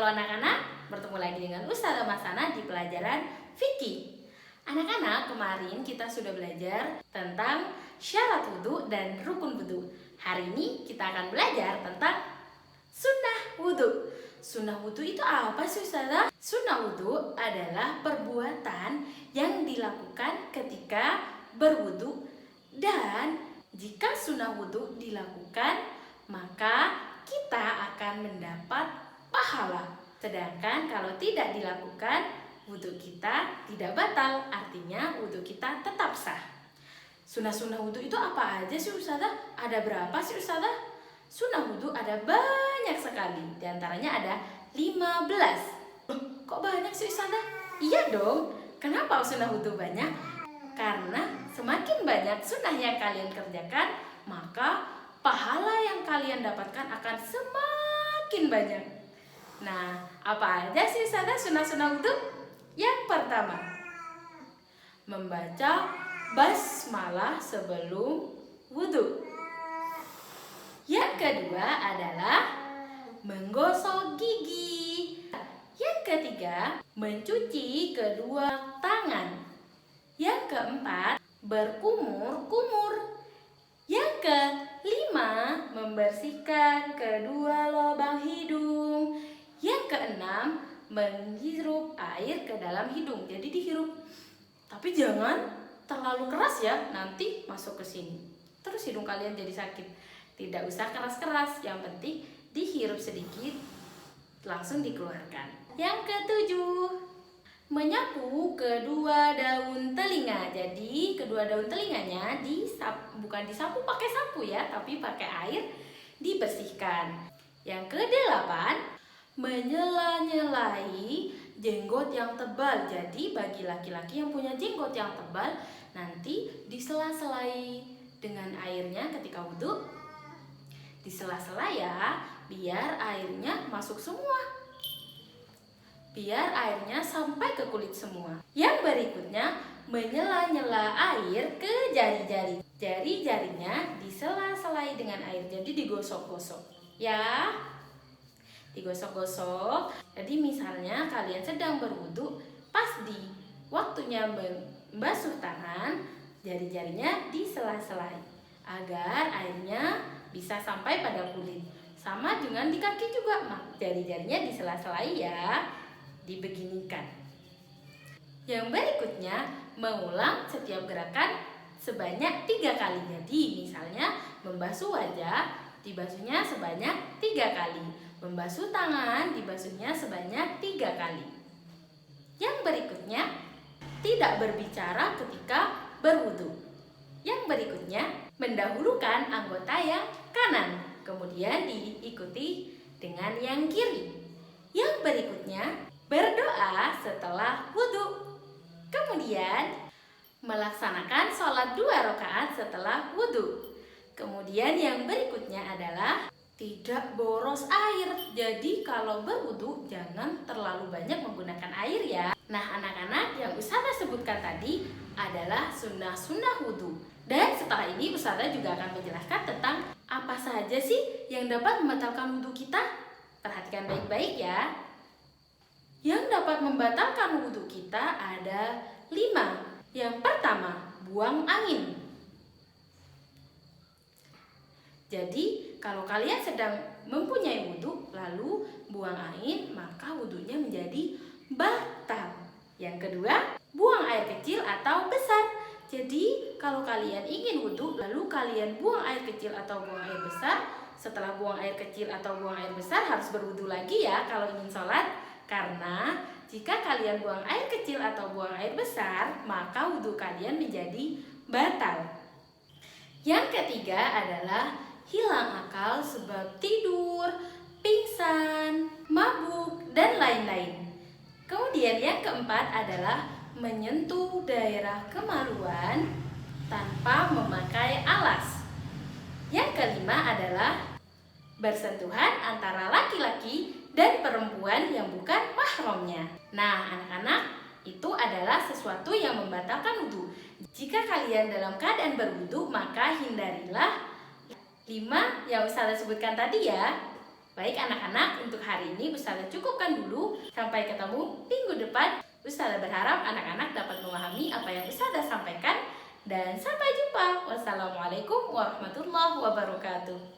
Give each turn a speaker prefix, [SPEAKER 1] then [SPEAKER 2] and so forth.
[SPEAKER 1] Halo anak-anak, bertemu lagi dengan Ustazah Masana di pelajaran fikih. Anak-anak, kemarin kita sudah belajar tentang syarat wudhu dan rukun wudhu. Hari ini kita akan belajar tentang sunnah wudhu. Sunnah wudhu itu apa sih Ustazah? Sunnah wudhu adalah perbuatan yang dilakukan ketika berwudhu, dan jika sunnah wudhu dilakukan maka kita akan mendapat pahala. Sedangkan kalau tidak dilakukan, wudhu kita tidak batal, artinya wudhu kita tetap sah. Sunnah-sunnah wudhu itu apa aja sih Ustazah? Ada berapa sih Ustazah? Sunnah wudhu ada banyak sekali, di antaranya ada 15. Loh, kok banyak sih Ustazah? Iya dong, kenapa sunnah wudhu banyak? Karena semakin banyak sunnah yang kalian kerjakan, maka pahala yang kalian dapatkan akan semakin banyak. Nah, apa aja sih Ustazah sunnah-sunnah wudhu? Yang pertama, membaca basmalah sebelum wudhu. Yang kedua adalah menggosok gigi. Yang ketiga, mencuci kedua tangan. Yang keempat, berkumur-kumur. Yang kelima, membersihkan kedua lubang hidung. Yang keenam, menghirup air ke dalam hidung. Jadi dihirup, tapi jangan terlalu keras ya, nanti masuk ke sini. Terus hidung kalian jadi sakit. Tidak usah keras-keras, yang penting dihirup sedikit, langsung dikeluarkan. Yang ketujuh, menyapu kedua daun telinga. Jadi kedua daun telinganya bukan disapu pakai sapu ya, tapi pakai air, dibersihkan. Yang kedelapan, menyela-nyelai jenggot yang tebal. Jadi bagi laki-laki yang punya jenggot yang tebal, nanti disela-selai dengan airnya ketika wudhu. Disela-sela ya, biar airnya masuk semua, biar airnya sampai ke kulit semua. Yang berikutnya, menyela-nyela air ke jari-jari. Jari-jarinya disela-selai dengan air, jadi digosok-gosok ya, digosok-gosok. Jadi misalnya kalian sedang berwudhu, pas di waktunya membasuh tangan, jari-jarinya disela-selai agar airnya bisa sampai pada kulit. Sama dengan di kaki juga, jari-jarinya disela-selai ya, dibeginikan. Yang berikutnya, mengulang setiap gerakan sebanyak 3 kali. Jadi misalnya membasuh wajah, dibasuhnya sebanyak 3 kali. Membasuh tangan, dibasuhnya sebanyak 3 kali. Yang berikutnya, tidak berbicara ketika berwudhu. Yang berikutnya, mendahulukan anggota yang kanan, kemudian diikuti dengan yang kiri. Yang berikutnya, berdoa setelah wudhu. Kemudian, melaksanakan sholat 2 rakaat setelah wudhu. Kemudian yang berikutnya adalah tidak boros air. Jadi kalau berwudhu jangan terlalu banyak menggunakan air ya. Nah anak-anak, yang Ustazah sebutkan tadi adalah sunnah-sunnah wudhu. Dan setelah ini Ustazah juga akan menjelaskan tentang apa saja sih yang dapat membatalkan wudhu kita. Perhatikan baik-baik ya. Yang dapat membatalkan wudhu kita ada 5. Yang pertama, buang angin. Jadi kalau kalian sedang mempunyai wudhu lalu buang angin, maka wudhunya menjadi batal. Yang kedua, buang air kecil atau besar. Jadi kalau kalian ingin wudhu lalu kalian buang air kecil atau buang air besar, setelah buang air kecil atau buang air besar harus berwudhu lagi ya kalau ingin sholat. Karena jika kalian buang air kecil atau buang air besar, maka wudhu kalian menjadi batal. Yang ketiga adalah hilang akal sebab tidur, pingsan, mabuk, dan lain-lain. Kemudian yang keempat adalah menyentuh daerah kemaluan tanpa memakai alas. Yang kelima adalah bersentuhan antara laki-laki dan perempuan yang bukan mahramnya. Nah anak-anak, itu adalah sesuatu yang membatalkan wudhu. Jika kalian dalam keadaan berwudhu, maka hindarilah 5 yang Ustazah sebutkan tadi ya. Baik anak-anak, untuk hari ini Ustazah cukupkan dulu. Sampai ketemu minggu depan. Ustazah berharap anak-anak dapat memahami apa yang Ustazah sampaikan. Dan sampai jumpa. Wassalamualaikum warahmatullahi wabarakatuh.